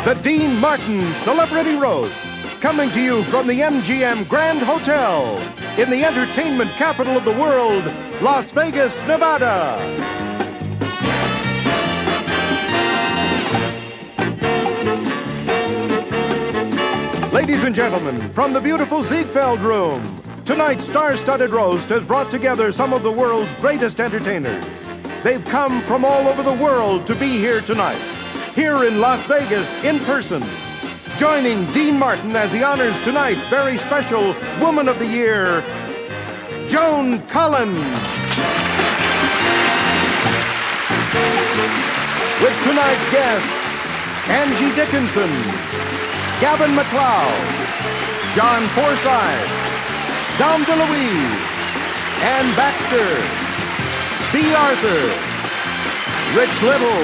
the Dean Martin Celebrity Roast, coming to you from the MGM Grand Hotel in the entertainment capital of the world, Las Vegas, Nevada. Ladies and gentlemen, from the beautiful Ziegfeld Room, tonight's star-studded roast has brought together some of the world's greatest entertainers. They've come from all over the world to be here tonight, here in Las Vegas in person. Joining Dean Martin as he honors tonight's very special Woman of the Year, Joan Collins. With tonight's guests, Angie Dickinson, Gavin MacLeod, John Forsythe, Dom DeLuise, Ann Baxter, B. Arthur, Rich Little,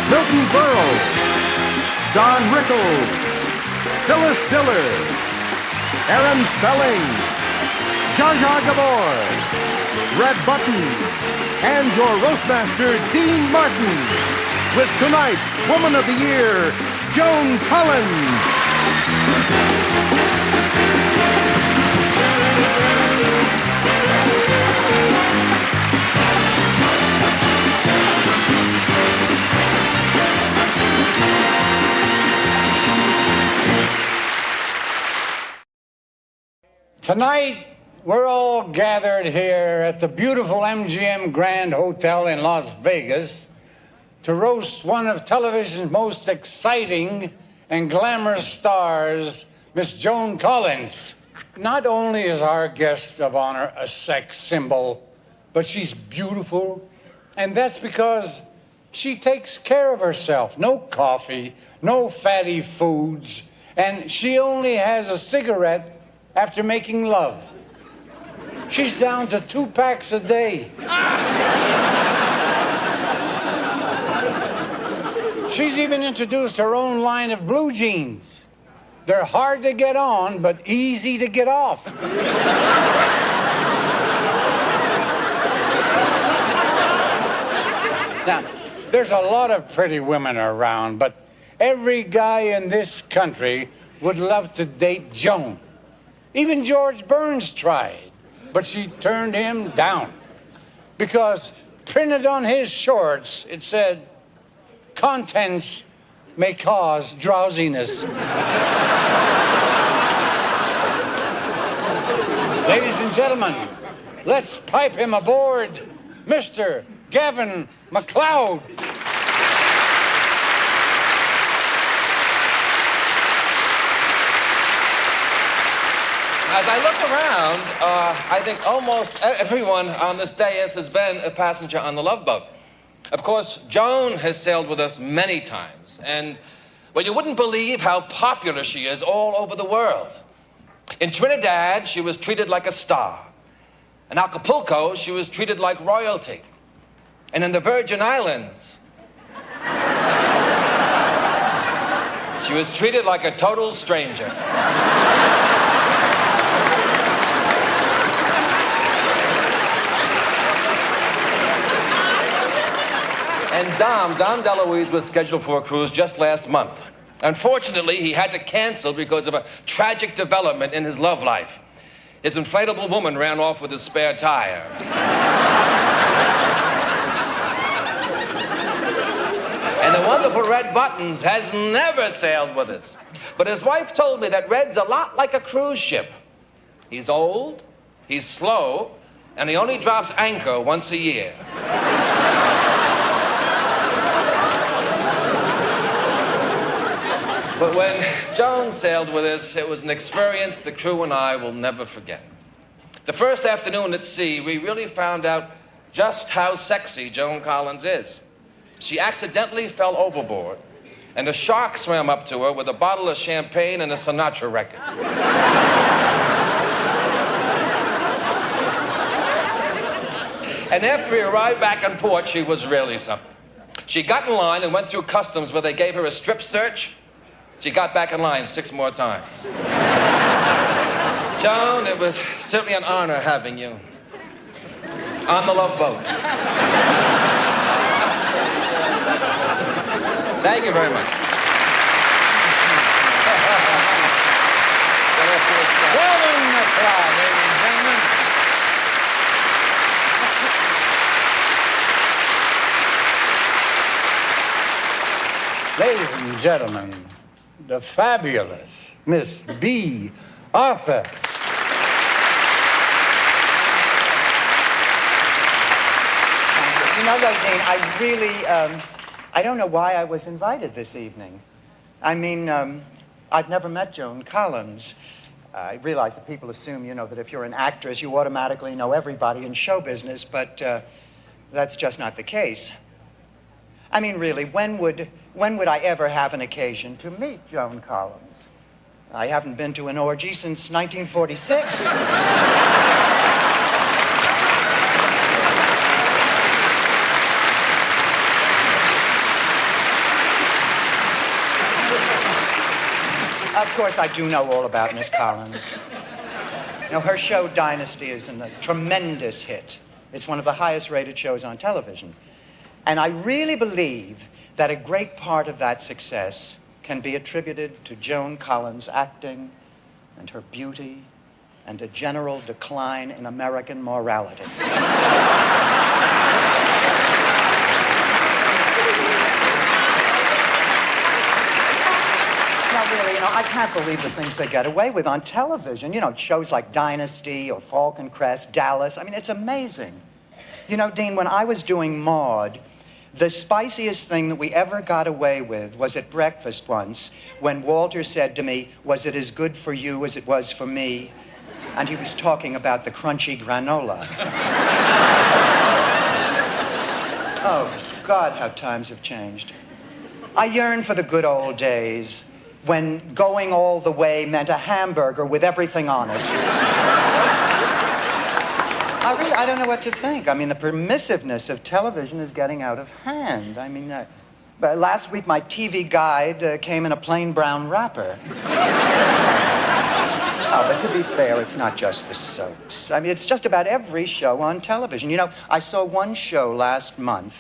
Milton Berle, Don Rickles, Phyllis Diller, Aaron Spelling, Zsa Zsa Gabor, Red Button, and your roastmaster, Dean Martin, with tonight's Woman of the Year, Joan Collins. Tonight, we're all gathered here at the beautiful MGM Grand Hotel in Las Vegas to roast one of television's most exciting and glamorous stars, Miss Joan Collins. Not only is our guest of honor a sex symbol, but she's beautiful, and that's because she takes care of herself. No coffee, no fatty foods, and she only has a cigarette after making love. She's down to 2 packs a day. She's even introduced her own line of blue jeans. They're hard to get on, but easy to get off. Now, there's a lot of pretty women around, but every guy in this country would love to date Joan. Even George Burns tried, but she turned him down because printed on his shorts, it said, "Contents may cause drowsiness." Ladies and gentlemen, let's pipe him aboard, Mr. Gavin MacLeod. As I look around, I think almost everyone on this dais has been a passenger on the Love Boat. Of course, Joan has sailed with us many times, and, well, you wouldn't believe how popular she is all over the world. In Trinidad, she was treated like a star. In Acapulco, she was treated like royalty. And in the Virgin Islands, she was treated like a total stranger. And Dom DeLuise was scheduled for a cruise just last month. Unfortunately, he had to cancel because of a tragic development in his love life. His inflatable woman ran off with his spare tire. And the wonderful Red Buttons has never sailed with us. But his wife told me that Red's a lot like a cruise ship. He's old, he's slow, and he only drops anchor once a year. But when Joan sailed with us, it was an experience the crew and I will never forget. The first afternoon at sea, we really found out just how sexy Joan Collins is. She accidentally fell overboard, and a shark swam up to her with a bottle of champagne and a Sinatra record. And after we arrived back on port, she was really something. She got in line and went through customs where they gave her a strip search. She got back in line 6 more times. Joan, it was certainly an honor having you on the Love Boat. Thank you very much. Ladies and gentlemen, the fabulous Miss B. Arthur. You know, though, Dean, I really, I don't know why I was invited this evening. I mean, I've never met Joan Collins. I realize that people assume, you know, that if you're an actress, you automatically know everybody in show business, but that's just not the case. I mean, really, when would I ever have an occasion to meet Joan Collins? I haven't been to an orgy since 1946. Of course, I do know all about Miss Collins. You know, her show Dynasty is a tremendous hit. It's one of the highest rated shows on television. And I really believe that a great part of that success can be attributed to Joan Collins' acting and her beauty and a general decline in American morality. Now, really, you know, I can't believe the things they get away with on television. You know, shows like Dynasty or Falcon Crest, Dallas. I mean, it's amazing. You know, Dean, when I was doing Maude, the spiciest thing that we ever got away with was at breakfast once when Walter said to me, "Was it as good for you as it was for me?" And he was talking about the crunchy granola. Oh, God, how times have changed. I yearn for the good old days when going all the way meant a hamburger with everything on it. I don't know what to think. I mean, the permissiveness of television is getting out of hand. I mean, last week my TV guide came in a plain brown wrapper. Oh, but to be fair, it's not just the soaps. I mean, it's just about every show on television. You know, I saw one show last month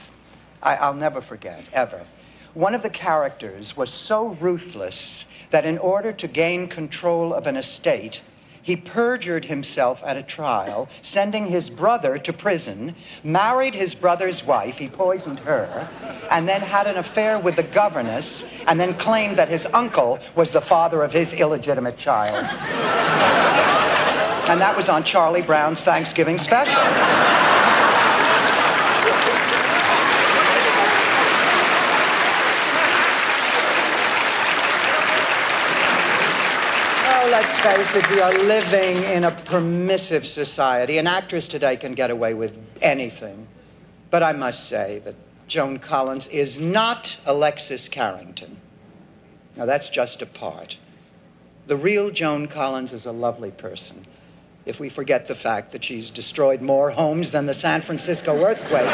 I'll never forget, ever. One of the characters was so ruthless that in order to gain control of an estate, he perjured himself at a trial, sending his brother to prison, married his brother's wife, he poisoned her, and then had an affair with the governess, and then claimed that his uncle was the father of his illegitimate child. And that was on Charlie Brown's Thanksgiving special. Let's face it, we are living in a permissive society. An actress today can get away with anything. But I must say that Joan Collins is not Alexis Carrington. Now, that's just a part. The real Joan Collins is a lovely person, if we forget the fact that she's destroyed more homes than the San Francisco earthquake.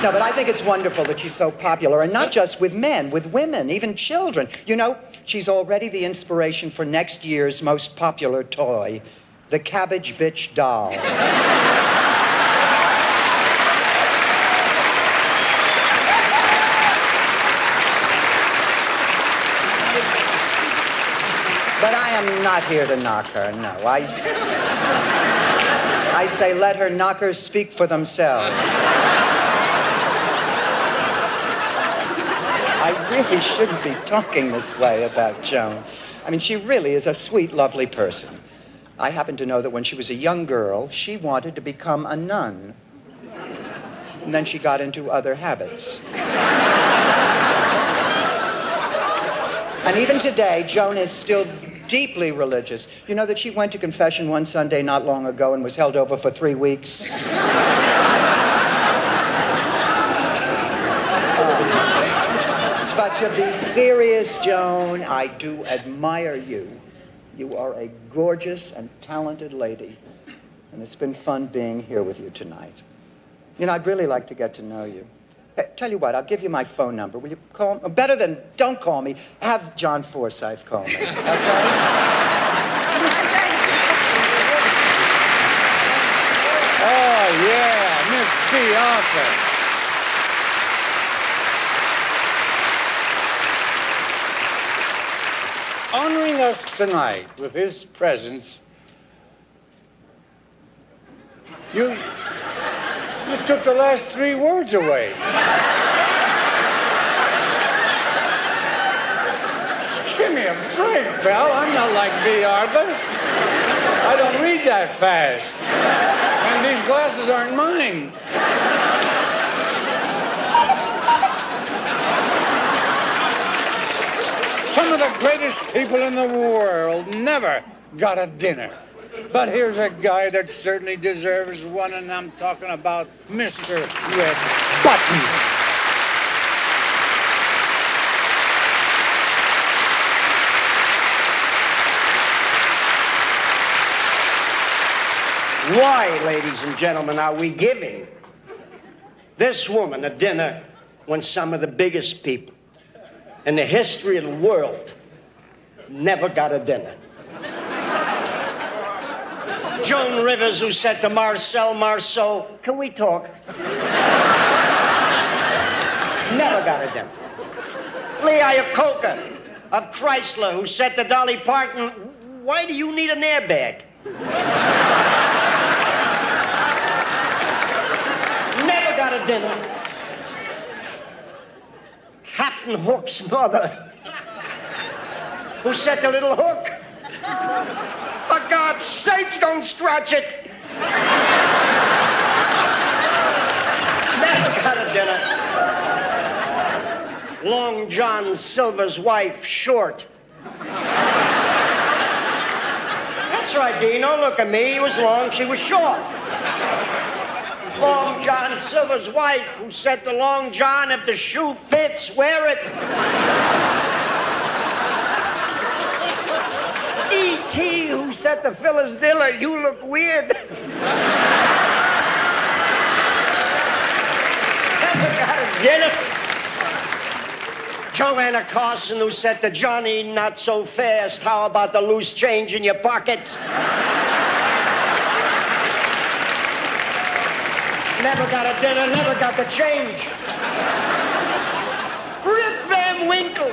No, but I think it's wonderful that she's so popular, and not just with men, with women, even children. You know, she's already the inspiration for next year's most popular toy, the Cabbage Bitch doll. But I am not here to knock her, no. I say let her knockers speak for themselves. I really shouldn't be talking this way about Joan. I mean, she really is a sweet, lovely person. I happen to know that when she was a young girl, she wanted to become a nun. And then she got into other habits. And even today, Joan is still deeply religious. You know that she went to confession one Sunday not long ago and was held over for 3 weeks? But to be serious, Joan, I do admire you. You are a gorgeous and talented lady, and it's been fun being here with you tonight. You know, I'd really like to get to know you. Tell you what, I'll give you my phone number. Will you call me? Better than don't call me, have John Forsythe call me, okay? Oh, yeah, Miss B. Arthur. Honoring us tonight with his presence, you took the last 3 words away. pal. I'm not like B. Arthur. I don't read that fast. And these glasses aren't mine. Some of the greatest people in the world never got a dinner. But here's a guy that certainly deserves one, and I'm talking about Mr. Red Button. Why, ladies and gentlemen, are we giving this woman a dinner when some of the biggest people in the history of the world never got a dinner? Joan Rivers, who said to Marcel, can we talk? Never got a dinner. Lee Iacocca of Chrysler, who said to Dolly Parton, why do you need an airbag? Never got a dinner. Captain Hook's mother, who said to Little Hook, for God's sake, don't scratch it. Never got a dinner. Long John Silver's wife, Short. That's right, Dino, look at me. He was long, she was short. Long John Silver's wife, who said to Long John, if the shoe fits, wear it. E.T., who said to Phyllis Diller, you look weird. Never got a dinner. Joanna Carson, who said to Johnny, not so fast, how about the loose change in your pockets? Never got a dinner, never got the change. Rip Van Winkle,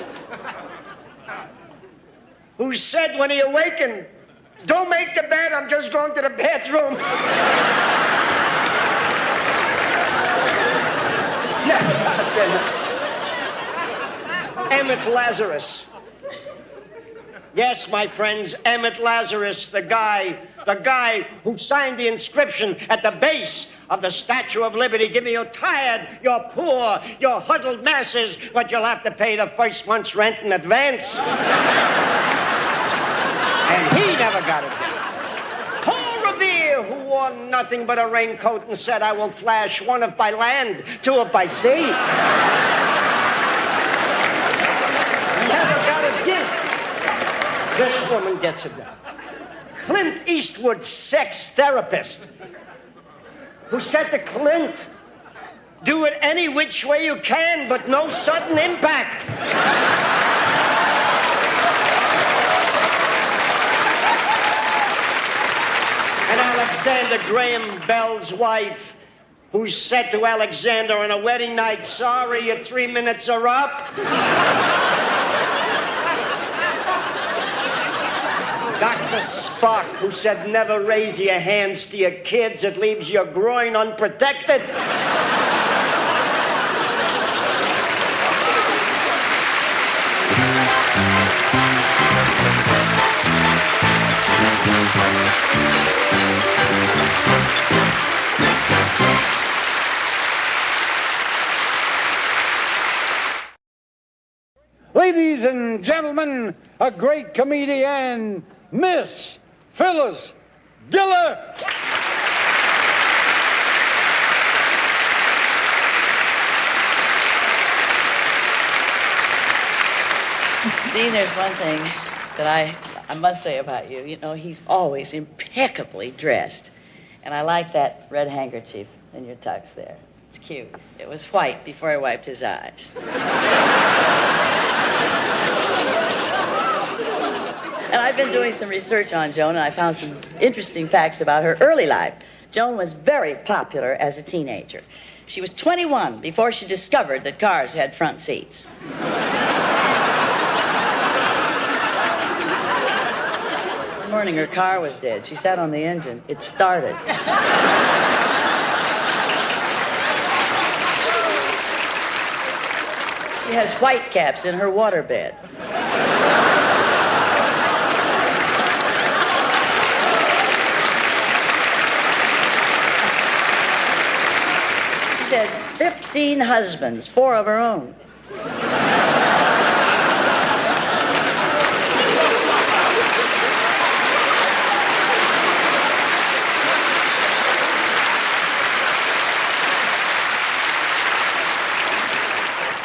who said when he awakened, don't make the bed, I'm just going to the bathroom. Never got a dinner. Emmett Lazarus. Yes, my friends, Emmett Lazarus, the guy who signed the inscription at the base of the Statue of Liberty, giving you tired, you're poor, you're huddled masses, but you'll have to pay the first month's rent in advance. And he never got it. Paul Revere, who wore nothing but a raincoat and said, I will flash one if by land, two if by sea. Never got a gift. This woman gets it done. Clint Eastwood's sex therapist, who said to Clint, do it any which way you can, but no sudden impact. And Alexander Graham Bell's wife, who said to Alexander on a wedding night, sorry, your 3 minutes are up. Dr. Spock, who said never raise your hands to your kids, it leaves your groin unprotected. Ladies and gentlemen, a great comedian, Miss Phyllis Diller. Dean, there's one thing that I must say about you. You know, he's always impeccably dressed. And I like that red handkerchief in your tux there. It's cute. It was white before I wiped his eyes. And I've been doing some research on Joan, and I found some interesting facts about her early life. Joan was very popular as a teenager. She was 21 before she discovered that cars had front seats. One morning, her car was dead. She sat on the engine. It started. She has white caps in her waterbed. 16 husbands, 4 of her own.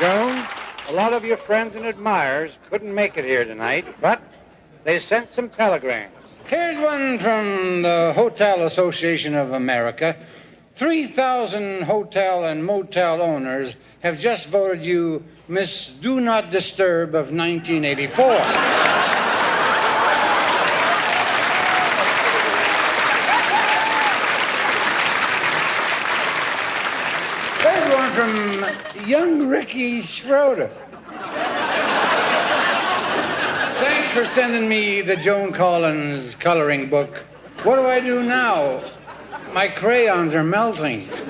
Joan, a lot of your friends and admirers couldn't make it here tonight, but they sent some telegrams. Here's one from the Hotel Association of America. 3,000 hotel and motel owners have just voted you Miss Do Not Disturb of 1984. There's one from young Ricky Schroeder. Thanks for sending me the Joan Collins coloring book. What do I do now? My crayons are melting. Angie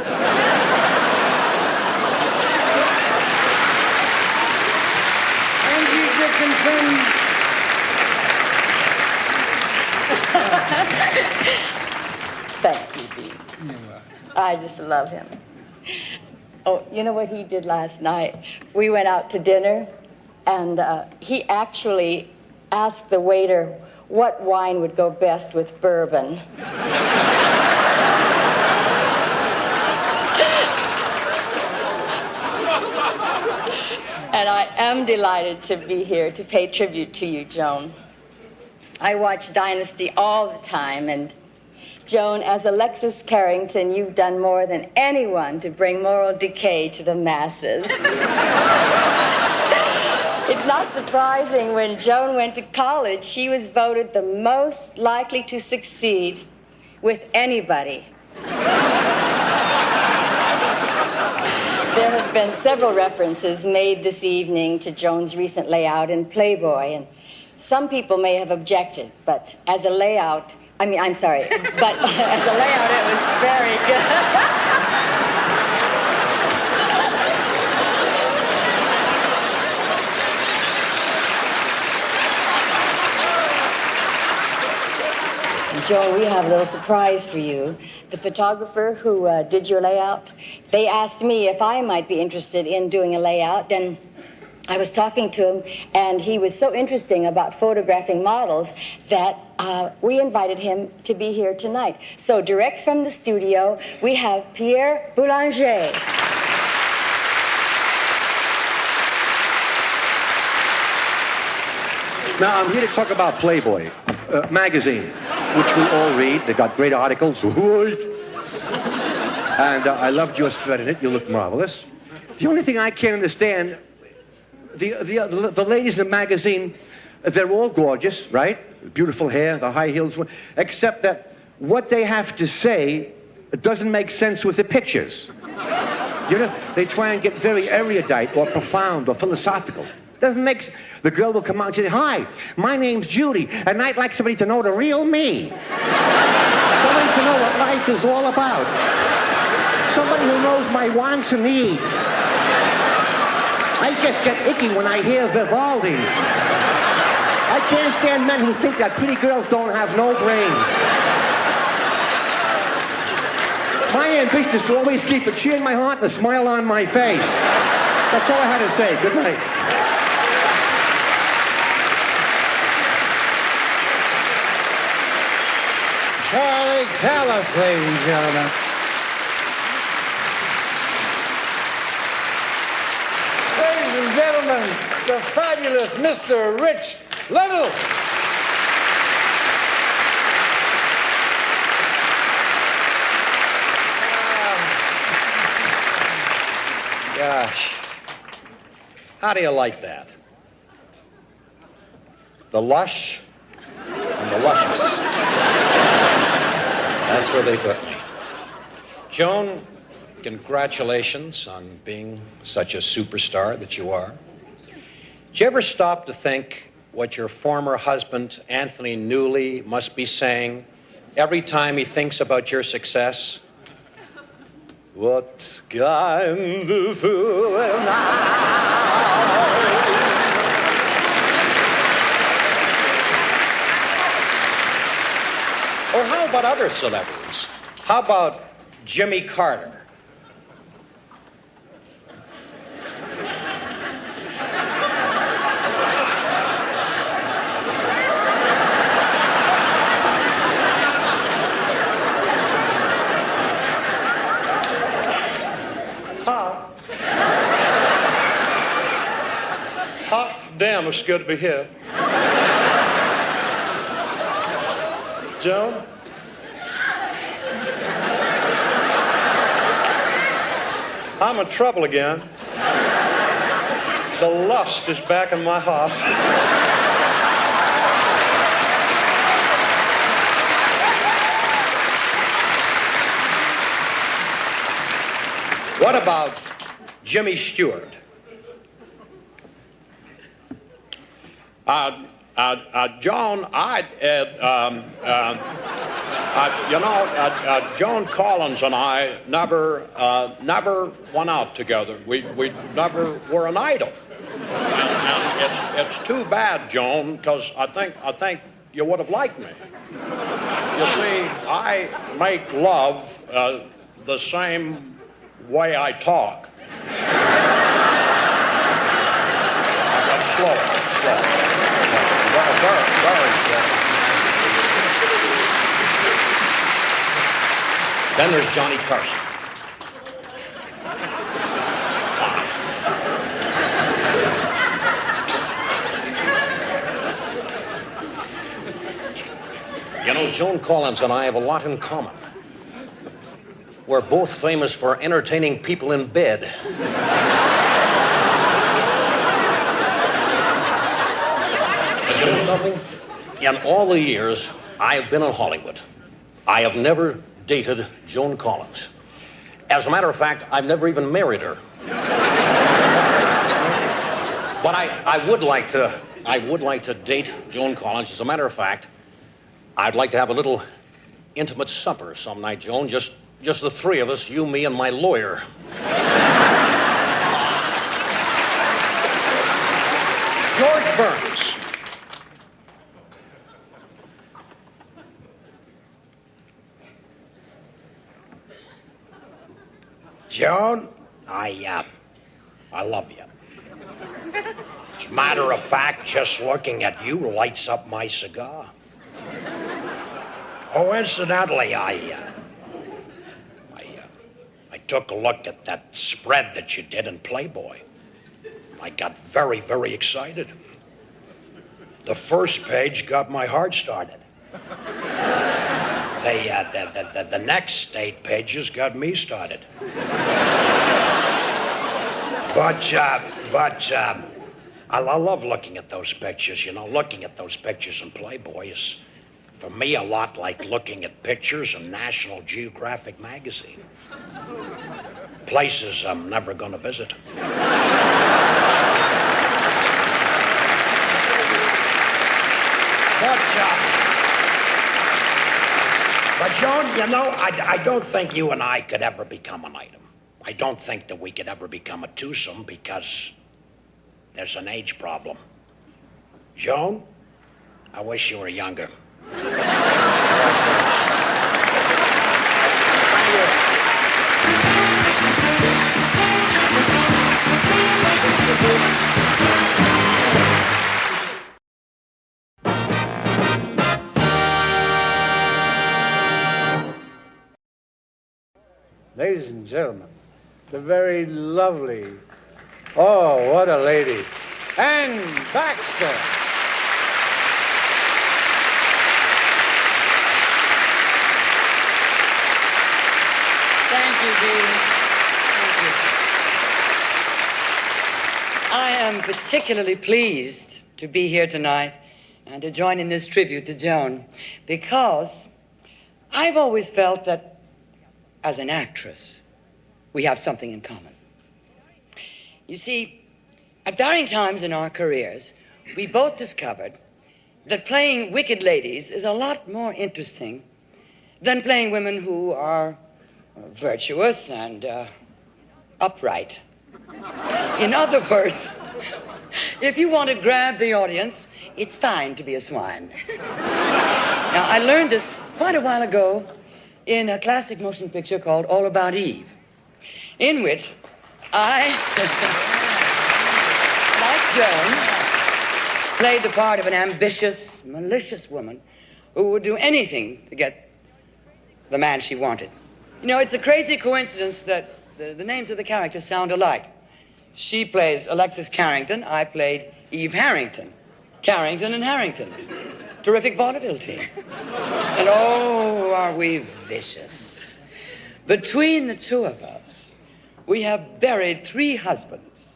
Dickinson. Thank you, Dean. I just love him. Oh, you know what he did last night? We went out to dinner, and he actually asked the waiter what wine would go best with bourbon. And I am delighted to be here to pay tribute to you, Joan. I watch Dynasty all the time, and Joan, as Alexis Carrington, you've done more than anyone to bring moral decay to the masses. It's not surprising when Joan went to college, she was voted the most likely to succeed with anybody. There have been several references made this evening to Joan's recent layout in Playboy, and some people may have objected, but as a layout, but as a layout, it was very good. Joan, we have a little surprise for you. The photographer who did your layout, they asked me if I might be interested in doing a layout, and I was talking to him, and he was so interesting about photographing models that we invited him to be here tonight. So direct from the studio, we have Pierre Boulanger. Now, I'm here to talk about Playboy magazine, which we all read. They got great articles. Right. And I loved your spread in it. You look marvelous. The only thing I can't understand, the ladies in the magazine, they're all gorgeous, right? Beautiful hair, the high heels, except that what they have to say doesn't make sense with the pictures. You know, they try and get very erudite or profound or philosophical. Doesn't make sense. The girl will come out and say, "Hi, my name's Judy, and I'd like somebody to know the real me. Somebody to know what life is all about. Somebody who knows my wants and needs." I just get icky when I hear Vivaldi. I can't stand men who think that pretty girls don't have no brains. My ambition is to always keep a cheer in my heart and a smile on my face. That's all I had to say. Good night. Charlie Callis, ladies and gentlemen. Ladies and gentlemen, the fabulous Mr. Rich Little. Gosh, how do you like that? The lush and the luscious. That's where they put me. Joan, congratulations on being such a superstar that you are. Did you ever stop to think what your former husband, Anthony Newley, must be saying every time he thinks about your success? What kind of fool am I? Or how about other celebrities? How about Jimmy Carter? Hot damn, it's good to be here. Joan? I'm in trouble again. The lust is back in my heart. What about Jimmy Stewart? Joan, Joan Collins and I never went out together. We never were an idol. And it's too bad, Joan, because I think you would have liked me. You see, I make love the same way I talk. But slow. Very slow. Then there's Johnny Carson. You know, Joan Collins and I have a lot in common. We're both famous for entertaining people in bed. You know something? In all the years I've been in Hollywood, I have never dated Joan Collins. As a matter of fact, I've never even married her. But I would like to date Joan Collins. As a matter of fact, I'd like to have a little intimate supper some night, Joan. Just the three of us, you, me, and my lawyer. George Burns. Joan, I love you. As a matter of fact, just looking at you lights up my cigar. Oh, incidentally, I took a look at that spread that you did in Playboy. I got very, very excited. The first page got my heart started. The next 8 pages got me started. But I love looking at those pictures. You know, looking at those pictures in Playboy is, for me, a lot like looking at pictures in National Geographic magazine. Places I'm never going to visit. But Joan, you know, I don't think you and I could ever become an item. I don't think that we could ever become a twosome because there's an age problem. Joan, I wish you were younger. Ladies and gentlemen, the very lovely, oh, what a lady, Ann Baxter. Thank you, Dean. Thank you. I am particularly pleased to be here tonight and to join in this tribute to Joan because I've always felt that as an actress, we have something in common. You see, at varying times in our careers, we both discovered that playing wicked ladies is a lot more interesting than playing women who are virtuous and upright. In other words, if you want to grab the audience, it's fine to be a swine. Now, I learned this quite a while ago in a classic motion picture called All About Eve, in which I, like Joan, played the part of an ambitious, malicious woman who would do anything to get the man she wanted. You know, it's a crazy coincidence that the names of the characters sound alike. She plays Alexis Carrington. I played Eve Harrington. Carrington and Harrington. Terrific vaudeville team. And oh, are we vicious. Between the two of us, we have buried 3 husbands.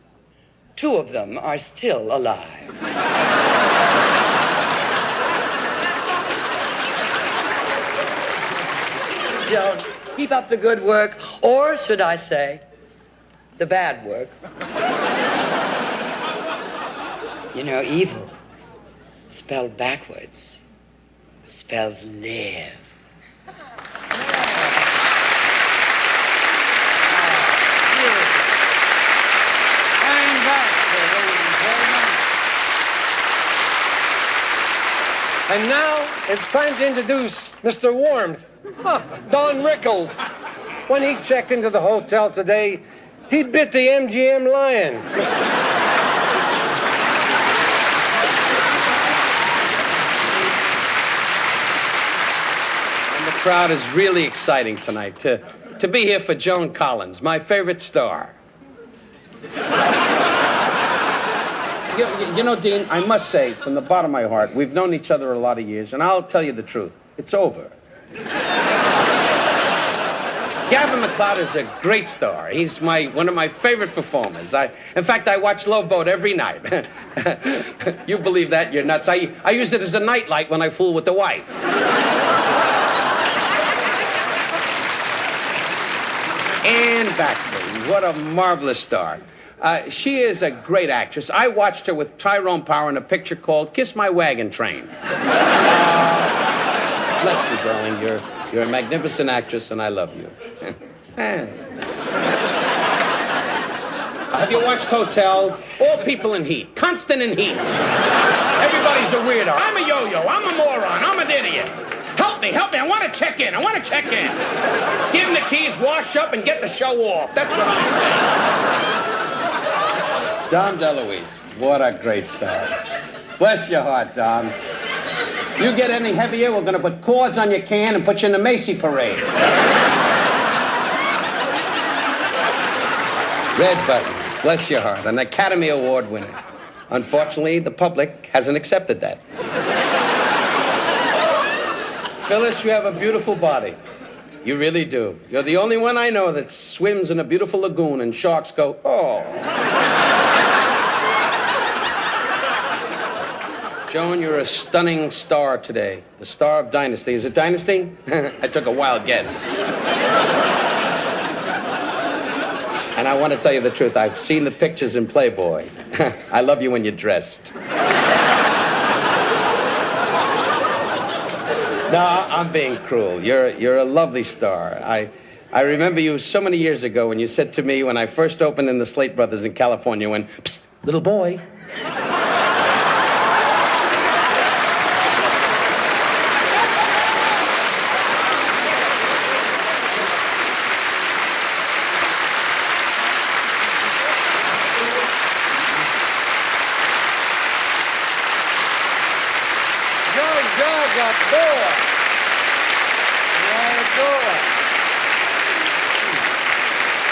2 of them are still alive. Joan, keep up the good work, or should I say, the bad work. You know, evil, spelled backwards, spells live. And now it's time to introduce Mr. Warmth, Don Rickles. When he checked into the hotel today, he bit the MGM lion. And the crowd is really exciting tonight to be here for Joan Collins, my favorite star. You know, Dean, I must say, from the bottom of my heart, we've known each other a lot of years, and I'll tell you the truth. It's over. Gavin MacLeod is a great star. He's one of my favorite performers. In fact, I watch Love Boat every night. You believe that? You're nuts. I use it as a nightlight when I fool with the wife. Anne Baxter, what a marvelous star. She is a great actress. I watched her with Tyrone Power in a picture called Kiss My Wagon Train. Bless you, darling. You're a magnificent actress, and I love you. Have you watched Hotel? All people in heat. Constant in heat. Everybody's a weirdo. I'm a yo-yo. I'm a moron. I'm an idiot. Help me. I want to check in. Give them the keys, wash up, and get the show off. That's what I'm saying. Dom DeLuise, what a great star. Bless your heart, Dom. You get any heavier, we're going to put cords on your can and put you in the Macy parade. Red Buttons, bless your heart, an Academy Award winner. Unfortunately, the public hasn't accepted that. Phyllis, you have a beautiful body. You really do. You're the only one I know that swims in a beautiful lagoon and sharks go, oh. Joan, you're a stunning star today. The star of Dynasty. Is it Dynasty? I took a wild guess. And I want to tell you the truth. I've seen the pictures in Playboy. I love you when you're dressed. No, I'm being cruel. You're a lovely star. I remember you so many years ago when you said to me when I first opened in the Slate Brothers in California, when, psst, little boy.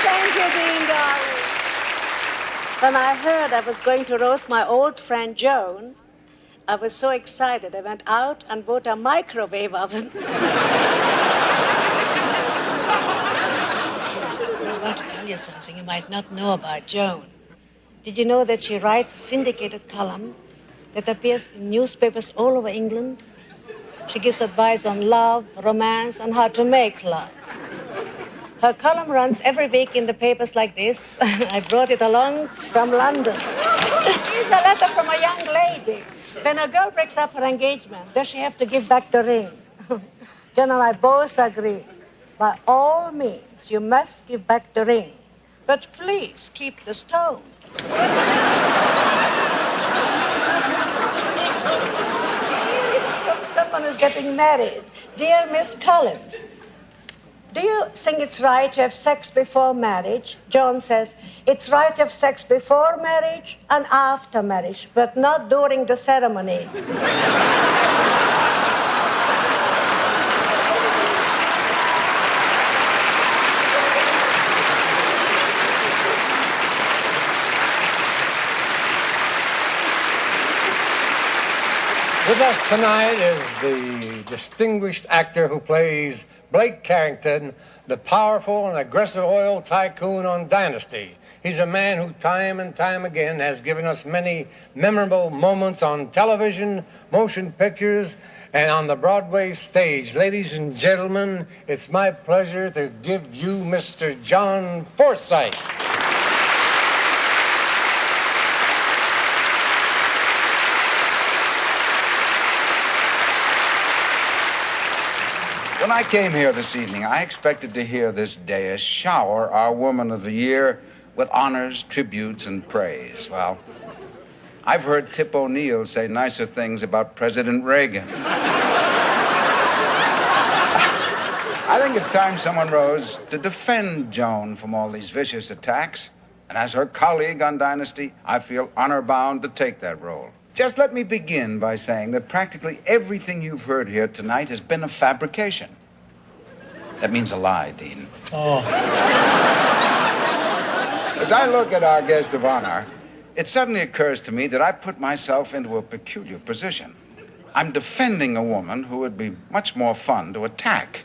Thank you, Dean darling. When I heard I was going to roast my old friend Joan, I was so excited I went out and bought a microwave oven. I want to tell you something you might not know about Joan. Did you know that she writes a syndicated column that appears in newspapers all over England? She gives advice on love, romance, and how to make love. Her column runs every week in the papers like this. I brought it along from London. Here's a letter from a young lady. When a girl breaks up her engagement, does she have to give back the ring? John and I both agree. By all means, you must give back the ring. But please keep the stone. Someone is getting married. Dear Miss Collins, do you think it's right to have sex before marriage? John says, it's right to have sex before marriage and after marriage, but not during the ceremony. With us tonight is the distinguished actor who plays Blake Carrington, the powerful and aggressive oil tycoon on Dynasty. He's a man who time and time again has given us many memorable moments on television, motion pictures, and on the Broadway stage. Ladies and gentlemen, it's my pleasure to give you Mr. John Forsythe. When I came here this evening, I expected to hear this dais shower our Woman of the Year with honors, tributes, and praise. Well, I've heard Tip O'Neill say nicer things about President Reagan. I think it's time someone rose to defend Joan from all these vicious attacks. And as her colleague on Dynasty, I feel honor-bound to take that role. Just let me begin by saying that practically everything you've heard here tonight has been a fabrication. That means a lie, Dean. Oh. As I look at our guest of honor, it suddenly occurs to me that I put myself into a peculiar position. I'm defending a woman who would be much more fun to attack.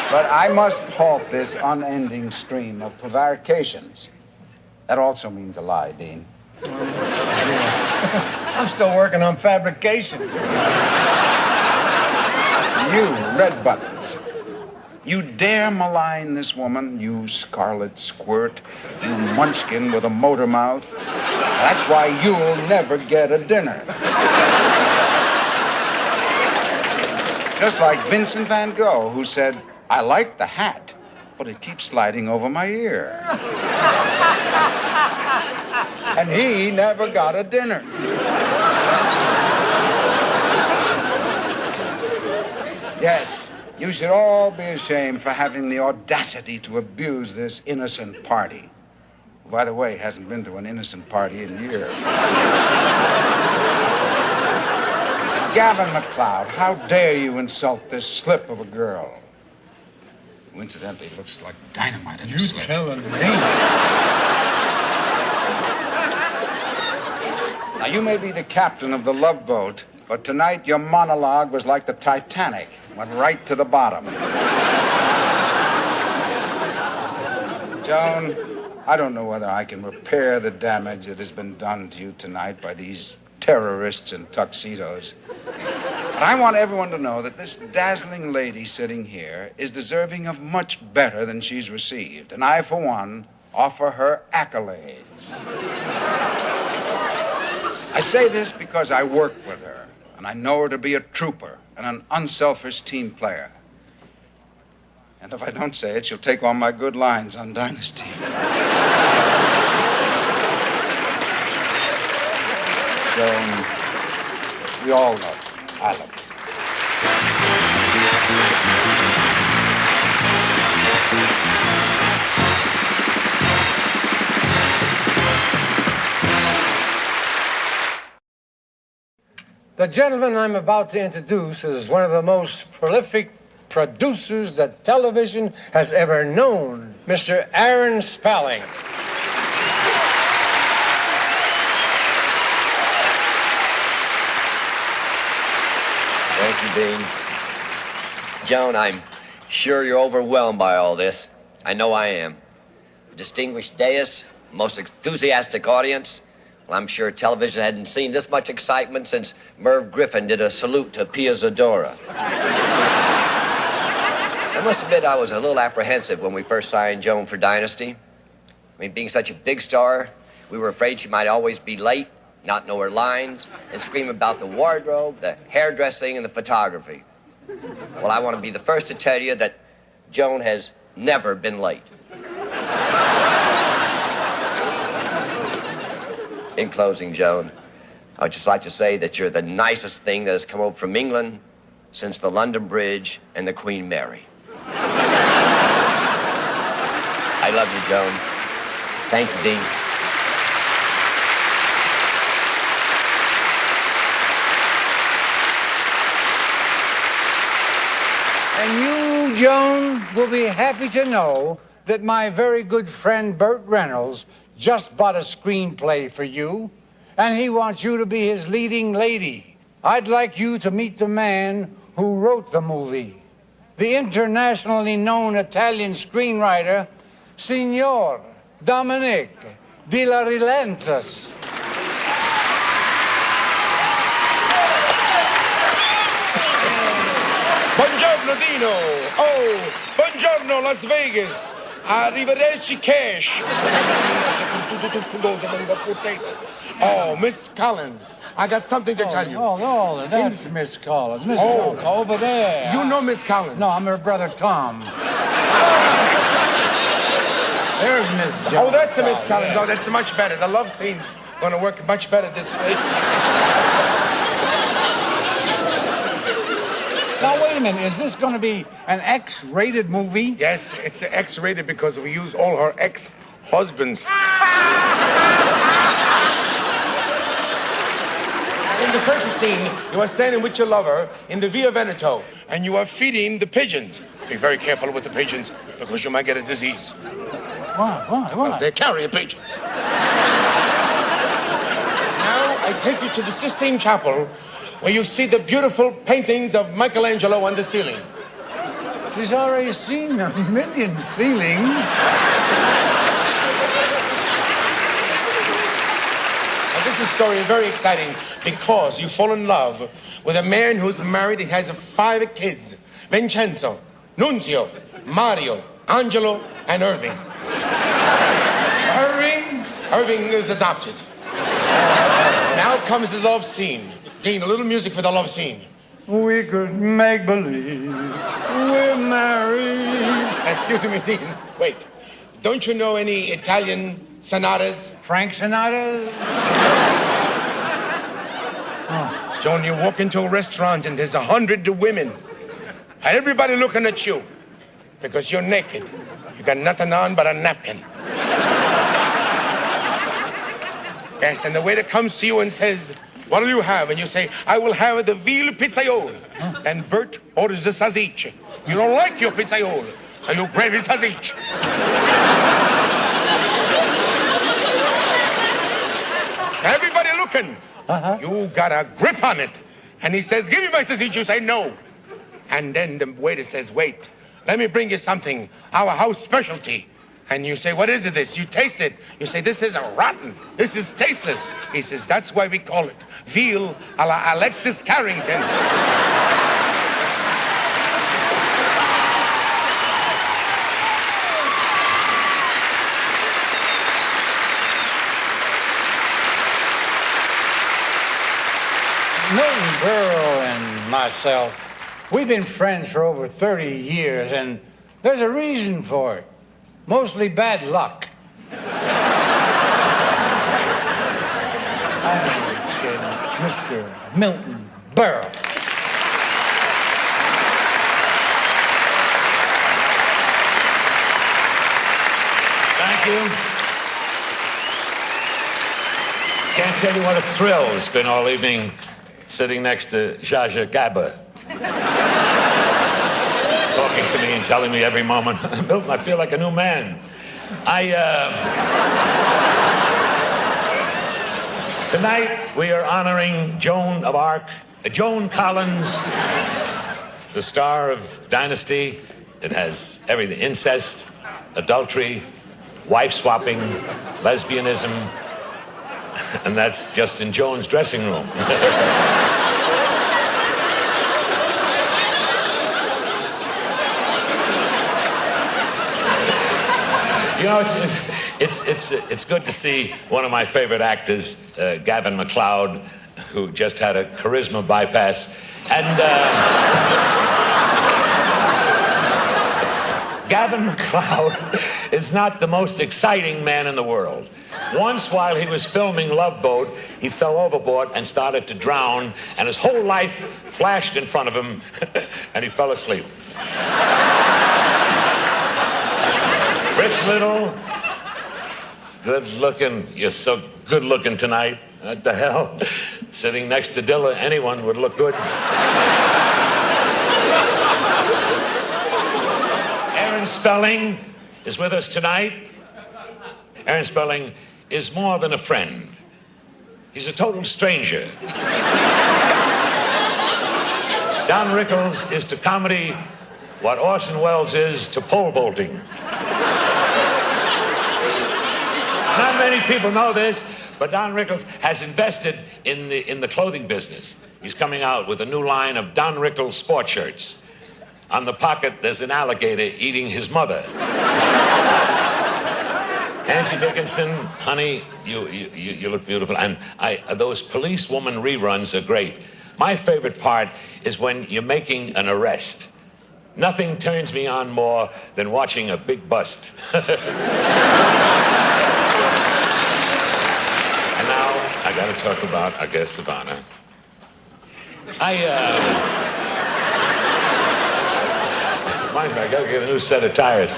But I must halt this unending stream of prevarications. That also means a lie, Dean. I'm still working on fabrication. You, red buttons. You dare malign this woman, you scarlet squirt, you munchkin with a motor mouth. That's why you'll never get a dinner. Just like Vincent van Gogh, who said, I like the hat, but it keeps sliding over my ear. And he never got a dinner. Yes, you should all be ashamed for having the audacity to abuse this innocent party. Who, by the way, hasn't been to an innocent party in years. Gavin MacLeod, how dare you insult this slip of a girl? Who incidentally looks like dynamite in the slip. You telling me? Now, you may be the captain of the Love Boat, but tonight your monologue was like the Titanic. Went right to the bottom. Joan, I don't know whether I can repair the damage that has been done to you tonight by these terrorists in tuxedos. But I want everyone to know that this dazzling lady sitting here is deserving of much better than she's received. And I, for one, offer her accolades. I say this because I work with her, and I know her to be a trooper and an unselfish team player. And if I don't say it, she'll take all my good lines on Dynasty. Joan, we all love you. I love The gentleman I'm about to introduce is one of the most prolific producers that television has ever known, Mr. Aaron Spelling. Thank you, Dean. Joan, I'm sure you're overwhelmed by all this. I know I am. Distinguished dais, most enthusiastic audience. Well, I'm sure television hadn't seen this much excitement since Merv Griffin did a salute to Pia Zadora. I must admit I was a little apprehensive when we first signed Joan for Dynasty. I mean, being such a big star, we were afraid she might always be late, not know her lines, and scream about the wardrobe, the hairdressing, and the photography. Well, I want to be the first to tell you that Joan has never been late. In closing, Joan, I would just like to say that you're the nicest thing that has come over from England since the London Bridge and the Queen Mary. I love you, Joan. Thank you, Dean. And you, Joan, will be happy to know that my very good friend Burt Reynolds just bought a screenplay for you, and he wants you to be his leading lady. I'd like you to meet the man who wrote the movie, the internationally known Italian screenwriter, Signor Dominic de la Relentas. Buongiorno Dino. Oh, buongiorno Las Vegas. Arrivederci Cash. Oh, Miss Collins, I got something to tell you. Oh, that's Miss Collins. Miss Collins over there. You know Miss Collins? No, I'm her brother Tom. There's Miss Jones. Oh, that's a Miss Collins. Oh, that's much better. The love scene's going to work much better this way. Now, wait a minute. Is this going to be an X-rated movie? Yes, it's X-rated because we use all her ex-husbands. In the first scene, you are standing with your lover in the Via Veneto, and you are feeding the pigeons. Be very careful with the pigeons, because you might get a disease. Why? Well, they're carrier pigeons. Now, I take you to the Sistine Chapel, where you see the beautiful paintings of Michelangelo on the ceiling. She's already seen a million ceilings. Now, this story is very exciting because you fall in love with a man who's married and has 5 kids. Vincenzo, Nunzio, Mario, Angelo, and Irving. Irving? Irving is adopted. Now comes the love scene. Dean, a little music for the love scene. We could make believe we're married. Excuse me, Dean. Wait. Don't you know any Italian sonatas? Frank Sinatra? Joan, you walk into a restaurant and there's 100 women. And everybody looking at you because you're naked. You got nothing on but a napkin. Yes, and the waiter comes to you and says, what will you have? And you say, I will have the veal pizzaiolo. And Bert orders the sausage. You don't like your pizzaiolo, so you grab his sausage. Everybody looking. You got a grip on it. And he says, give me my sausage. You say, no. And then the waiter says, wait, let me bring you something, our house specialty. And you say, what is it this? You taste it. You say, this is rotten. This is tasteless. He says, that's why we call it veal a la Alexis Carrington. Milton Berle and myself, we've been friends for over 30 years, and there's a reason for it. Mostly bad luck. I'm kidding. Mr. Milton Berle. Thank you. Can't tell you what a thrill it's been all evening sitting next to Zsa Zsa Gabor. Talking to me and telling me every moment, Milton, I feel like a new man. Tonight we are honoring Joan of Arc, Joan Collins, the star of Dynasty. It has everything: incest, adultery, wife swapping, lesbianism, and that's just in Joan's dressing room. You know, it's good to see one of my favorite actors, Gavin MacLeod, who just had a charisma bypass, and Gavin MacLeod is not the most exciting man in the world. Once, while he was filming Love Boat, he fell overboard and started to drown, and his whole life flashed in front of him, and he fell asleep. Rich Little, good looking. You're so good looking tonight. What the hell? Sitting next to Dilla, anyone would look good. Aaron Spelling is with us tonight. Aaron Spelling is more than a friend. He's a total stranger. Don Rickles is to comedy what Orson Welles is to pole vaulting. Not many people know this, but Don Rickles has invested in the clothing business. He's coming out with a new line of Don Rickles sport shirts. On the pocket, there's an alligator eating his mother. Nancy Dickinson, honey, you look beautiful. And those policewoman reruns are great. My favorite part is when you're making an arrest. Nothing turns me on more than watching a big bust. And now I got to talk about our guest of honor. Reminds me, I got to get a new set of tires.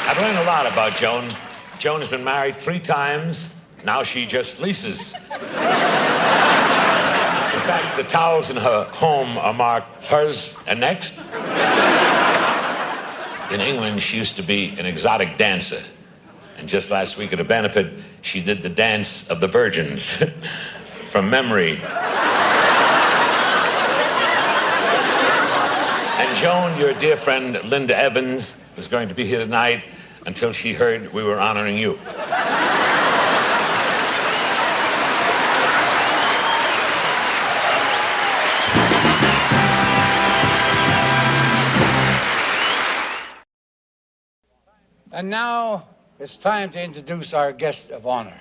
I've learned a lot about Joan. Joan has been married 3 times. Now she just leases. In fact, the towels in her home are marked hers and next. In England, she used to be an exotic dancer. And just last week at a benefit, she did the dance of the virgins from memory. And Joan, your dear friend Linda Evans, is going to be here tonight until she heard we were honoring you. And now it's time to introduce our guest of honor,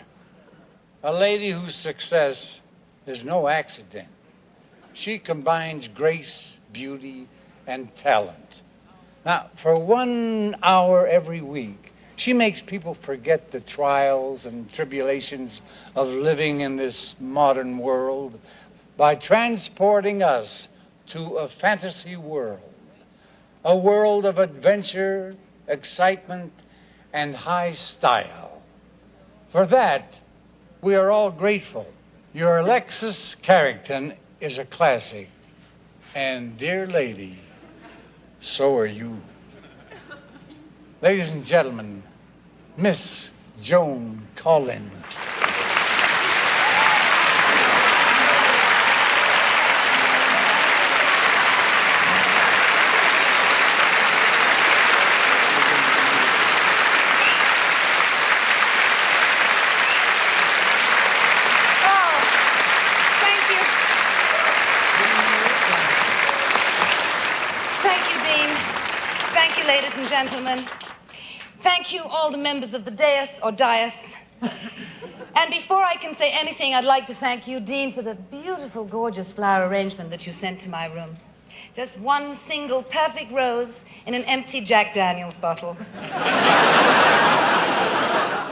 a lady whose success is no accident. She combines grace, beauty, and talent. Now, for 1 hour every week, she makes people forget the trials and tribulations of living in this modern world by transporting us to a fantasy world, a world of adventure, excitement, and high style. For that, we are all grateful. Your Alexis Carrington is a classic, and dear lady, so are you. Ladies and gentlemen, Miss Joan Collins. Ladies and gentlemen, thank you all the members of the dais or dais. And before I can say anything, I'd like to thank you, Dean, for the beautiful, gorgeous flower arrangement that you sent to my room. Just one single perfect rose in an empty Jack Daniels bottle.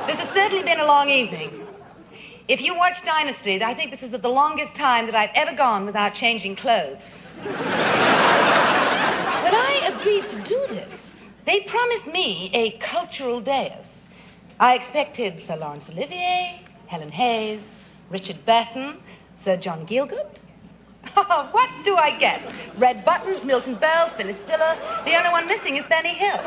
This has certainly been a long evening. If you watch Dynasty, I think this is the longest time that I've ever gone without changing clothes. When I agreed to do this, they promised me a cultural dais. I expected Sir Laurence Olivier, Helen Hayes, Richard Burton, Sir John Gielgud. What do I get? Red Buttons, Milton Berle, Phyllis Diller. The only one missing is Benny Hill.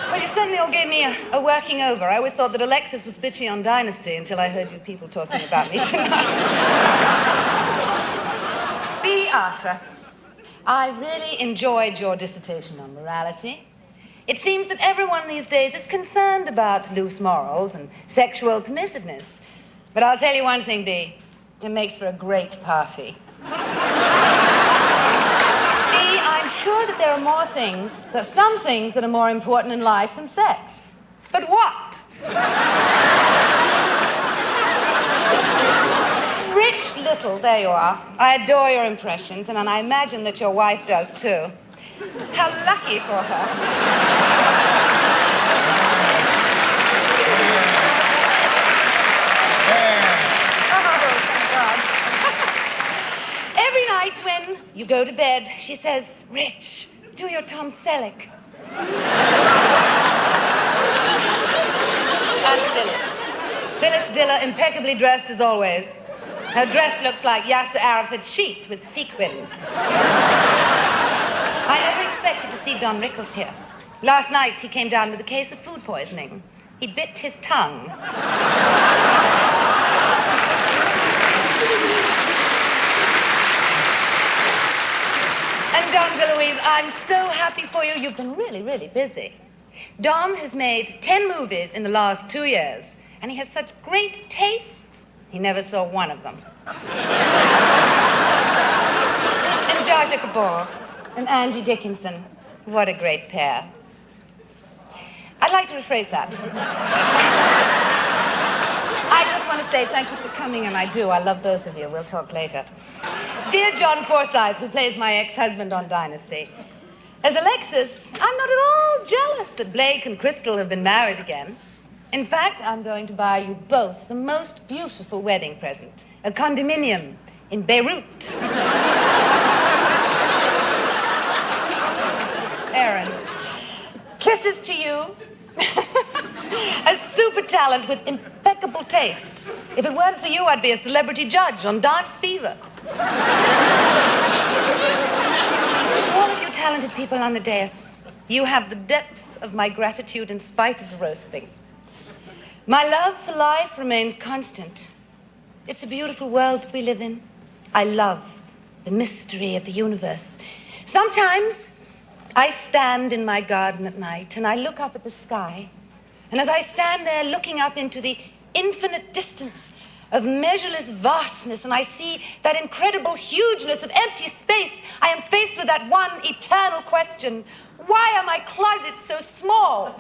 Well, you certainly all gave me a working over. I always thought that Alexis was bitchy on Dynasty until I heard you people talking about me tonight. B. Arthur, I really enjoyed your dissertation on morality. It seems that everyone these days is concerned about loose morals and sexual permissiveness. But I'll tell you one thing, B. It makes for a great party. B, I'm sure that there are some things that are more important in life than sex. But what? Rich Little, there you are. I adore your impressions, and I imagine that your wife does too. How lucky for her. Every night when you go to bed, she says, Rich, do your Tom Selleck. And Phyllis Diller, impeccably dressed as always. Her dress looks like Yasser Arafat's sheet with sequins. I never expected to see Don Rickles here. Last night, he came down with a case of food poisoning. He bit his tongue. And Dom DeLuise, I'm so happy for you. You've been really, really busy. Dom has made 10 movies in the last 2 years, and he has such great taste, he never saw one of them. And Zsa Zsa Gabor and Angie Dickinson. What a great pair. I'd like to rephrase that. I just want to say thank you for coming, and I do. I love both of you. We'll talk later. Dear John Forsythe, who plays my ex-husband on Dynasty, as Alexis, I'm not at all jealous that Blake and Crystal have been married again. In fact, I'm going to buy you both the most beautiful wedding present, a condominium in Beirut. Aaron, kisses to you. A super talent with impeccable taste. If it weren't for you, I'd be a celebrity judge on Dance Fever. To all of you talented people on the dais, you have the depth of my gratitude in spite of the roasting. My love for life remains constant. It's a beautiful world that we live in. I love the mystery of the universe. Sometimes I stand in my garden at night and I look up at the sky. And as I stand there looking up into the infinite distance of measureless vastness, and I see that incredible hugeness of empty space, I am faced with that one eternal question: why are my closets so small?